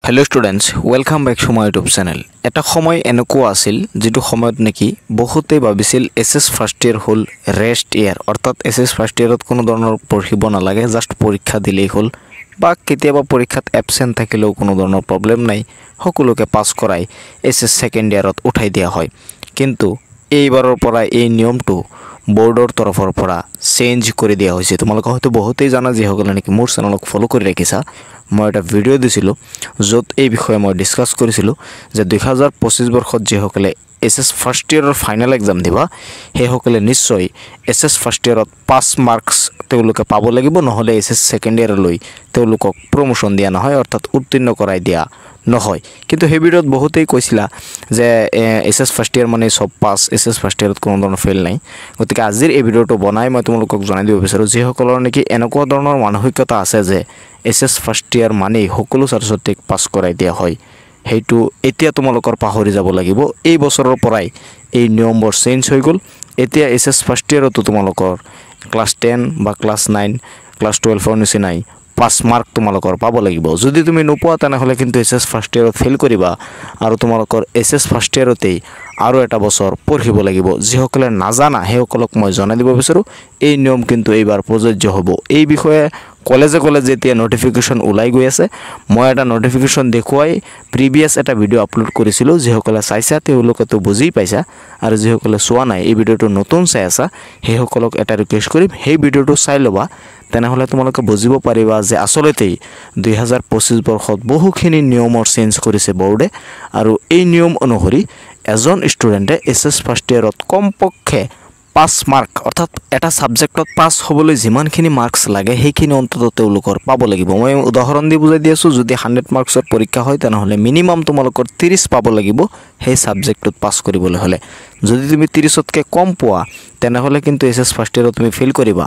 Hello students welcome back to my YouTube channel. এটা সময় এনেকুৱা আছিল যেটো সময়ত নেকি বহুতে ভাবিছিল এসএস ফাৰ্স্ট ইয়াৰ হল ৰেস্ট ইয়াৰ, অৰ্থাৎ এসএস ফাৰ্স্ট ইয়াৰত কোনো ধৰণৰ পঢ়িব নালাগে, জাস্ট পৰীক্ষা দিলেই হল বা কেতিয়াবা পৰীক্ষাত এবসেন্ট থাকিলেও কোনো ধৰণৰ প্ৰবলেম নাই, সকলোকে পাস কৰাই এসএস সেকেন্ড ইয়াৰত উঠাই দিয়া হয়। কিন্তু এইবাৰৰ পৰা এই নিয়মটো बोर्डर तरफर পৰা চেঞ্জ কৰি দিয়া হৈছে। তোমালোক হয়তো বহুতেই জানা যিসকলে নেকি মোৰ চেনেলক ফলো কৰি ৰাখিছা। মই এটা ভিডিও দিছিলোঁ য'ত এই বিষয়ে মই ডিসকাস কৰিছিলোঁ যে 2025 বৰ্ষত যিসকলে এসএস ফাৰ্স্ট ইয়াৰৰ ফাইনাল এক্সাম দিবা সেইসকলে নিশ্চয় এসএস ফাৰ্স্ট ইয়াৰত 5 মাৰ্কস তেওঁলোকে পাব লাগিব, নহলে এসএস সেকেন্ড ইয়াৰলৈ তেওঁলোকক প্ৰমোশন দিয়া নহয়, অৰ্থাৎ উত্তীৰ্ণ কৰাই দিয়া নহয়। কিন্তু সেই ভিডিওত বহুতেই কৈছিলা যে এসএস ফাৰ্স্ট ইয়াৰ মানে সব পাস, এসএস ফাৰ্স্ট ইয়াৰত কোনো ধৰণৰ ফেল নাই। গতিকে আজিৰ এই ভিডিওটো বনাই মই তোমালোকক জনাই দিব বিচাৰো যিসকলৰ নেকি এনেকুৱা ধৰণৰ মানসিকতা আছে যে এসএস ফাৰ্স্ট ইয়াৰ মানে সকলো ছাত্ৰ-ছাত্ৰীক পাস কৰাই দিয়া হয়, সেইটো এতিয়া তোমালোকৰ পাহৰি যাব লাগিব। এই বছৰৰ পৰাই এই নিয়মবোৰ চেঞ্জ হৈ গ'ল। এতিয়া এসএস ফাৰ্স্ট ইয়াৰতো তোমালোকৰ ক্লাস 10 বা ক্লাস 9 ক্লাস 12 নিচিনাই 5 মাৰ্ক তোমালোকৰ পাব লাগিব। যদি তুমি নোপোৱা তেনেহলে কিন্তু এসএস ফাৰ্স্ট ইয়াৰত ফেল কৰিবা আৰু তোমালোকৰ এসএস ফাৰ্স্ট ইয়াৰতেই আৰু এটা বছৰ পঢ়িব লাগিব। যিসকলে নাজানা সেইসকলক মই জনাই দিব বিচাৰো এই নিয়ম কিন্তু এইবাৰ প্ৰযোজ্য হ'ব। এই বিষয়ে কলেজে যেতিয়া নোটিফিকেশন ওলাই গৈ আছে, মই এটা নোটিফিকেশন দেখুৱাই প্ৰিভিয়াস এটা ভিডিও আপলোড কৰিছিলোঁ। যিসকলে চাইছা তেওঁলোকে তো বুজি পাইছা, আৰু যিসকলে চোৱা নাই এই ভিডিওটো নতুন চাই আছা সেইসকলক এটা ৰিকুৱেষ্ট কৰিম সেই ভিডিওটো চাই ল'বা, তেনেহলে তোমালোকে বুজিব পাৰিবা যে আসলতেই 2025 বৰ্ষত বহুখিনি নিয়মৰ চেঞ্জ কৰিছে বোৰ্ডে। আৰু এই নিয়ম অনুসৰি এজন ষ্টুডেণ্টে এসএস ফাৰ্স্ট ইয়াৰত কমপক্ষে 5 মাৰ্ক, অৰ্থাৎ এটা সাবজেক্টত পাস হবলৈ যিমানখিনি মাৰ্কস লাগে সেইখিনি অন্তত তেওঁলোকৰ পাব লাগিব। মই উদাহৰণ দি বুজাই দি আছো, যদি 100 মাৰ্কসৰ পৰীক্ষা হয় তেনেহলে মিনিমাম তোমালোকৰ 30 পাব লাগিব সেই সাবজেক্টত পাস কৰিবলৈ হলে। যদি তুমি 30তকৈ কম পোৱা তেনেহলে কিন্তু এসএস ফাৰ্স্ট ইয়াৰত তুমি ফেল কৰিবা।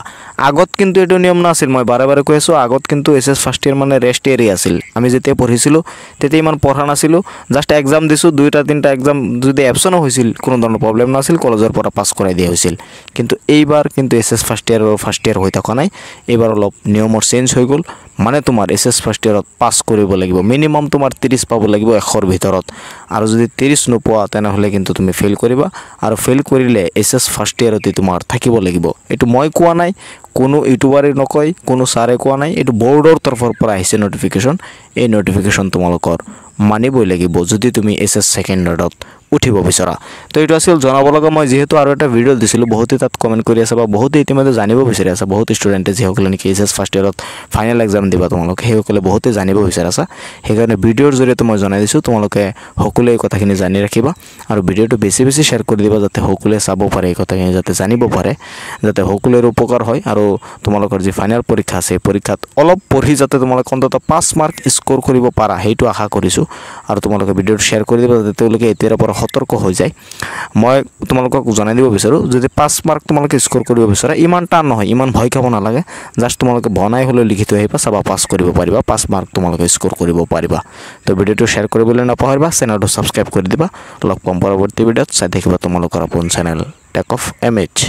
আগত কিন্তু এটো নিয়ম নাছিল, মই বাৰে বাৰে কৈ আছো আগত কিন্তু এসএস ফাৰ্স্ট ইয়াৰ মানে ৰেষ্ট ইয়াৰ আছিল। আমি যেতিয়া পঢ়িছিলো তেতিয়া ইমান পঢ়া নাছিলো, জাস্ট এক্সাম দিছো, 2-3টা এক্সাম যদি এবসেন্ট হৈছিল কোনো ধৰণৰ প্ৰবলেম নাছিল, কলেজৰ পৰা পাস কৰাই দিয়া হৈছিল। কিন্তু এইবাৰ কিন্তু এসএস ফাৰ্স্ট ইয়াৰ হৈ থকা নাই, এইবাৰ অলপ নিয়মৰ চেঞ্জ হৈ গ'ল। মানে তোমাৰ এসএস ফাৰ্স্ট ইয়াৰত পাস কৰিব লাগিব, মিনিমাম তোমাৰ 30 পাব লাগিব 100ৰ ভিতৰত, আৰু যদি 30 নোপোৱা তেনেহলে কিন্তু তুমি ফেল কৰিবা। আৰু ফেল কৰিলে এসএস ফাৰ্স্ট ইয়াৰতে তোমাৰ থাকিব লাগিব। এটো মই কোৱা নাই, কোনো ইউটিউবাৰে নকয়, কোনো সাৰে কোৱা নাই, এটো বোৰ্ডৰ তৰফৰ পৰা আহিছে নোটিফিকেশন। এই নোটিফিকেশন তোমালোকৰ মানিবই লাগিব যদি তুমি এসএস সেকেন্ড ইয়াৰত উঠিব বিচৰা। তো এইটো আছিল জনাব লগা। মই যেহেতু আৰু এটা ভিডিও দিছিলোঁ, বহুতে তাত কমেন্ট কৰি আছে বা বহুতে ইতিমধ্যে জানিব বিচাৰি আছে, বহুত ষ্টুডেণ্টে যিসকলে নেকি এসএস ফাৰ্স্ট ইয়াৰত ফাইনেল এক্সাম দিবা তোমালোকে সেইসকলে বহুতে জানিব বিচাৰি আছে। সেইকাৰণে ভিডিওৰ জৰিয়তে মই জনাই দিছোঁ, তোমালোকে সকলোৱে এই কথাখিনি জানি ৰাখিবা আৰু ভিডিওটো বেছি শ্বেয়াৰ কৰি দিবা যাতে সকলোৱে চাব পাৰে, এই কথাখিনি যাতে জানিব পাৰে, যাতে সকলোৰে উপকাৰ হয়। আৰু তোমালোকৰ যি ফাইনেল পৰীক্ষা আছে পৰীক্ষাত অলপ পঢ়ি যাতে তোমালোকে অন্তত 5 মাৰ্ক স্কোৰ কৰিব পাৰা সেইটো আশা কৰিছোঁ। আৰু তোমালোকে ভিডিওটো শ্বেয়াৰ কৰি দিবা যাতে তেওঁলোকে এতিয়াৰ পৰা সতৰ্ক হৈ যায়। মই তোমালোকক জনাই দিব বিচাৰো যদি 5 মাৰ্ক তোমালোকে স্কোৰ কৰিব বিচাৰা ইমান টান নহয়, ইমান ভয় খাব নালাগে, জাস্ট তোমালোকে বনাই হলেও লিখি থৈ আহিবা, চাবা পাস কৰিব পাৰিবা, 5 মাৰ্ক তোমালোকে স্কোৰ কৰিব পাৰিবা। তো ভিডিওটো শ্বেয়াৰ কৰিবলৈ নাপাহৰিবা, চেনেলটো সাবস্ক্ৰাইব কৰি দিবা। লগ পাম পৰৱৰ্তী ভিডিওত, চাই থাকিবা তোমালোকৰ আপোন চেনেল টেক অফ MH।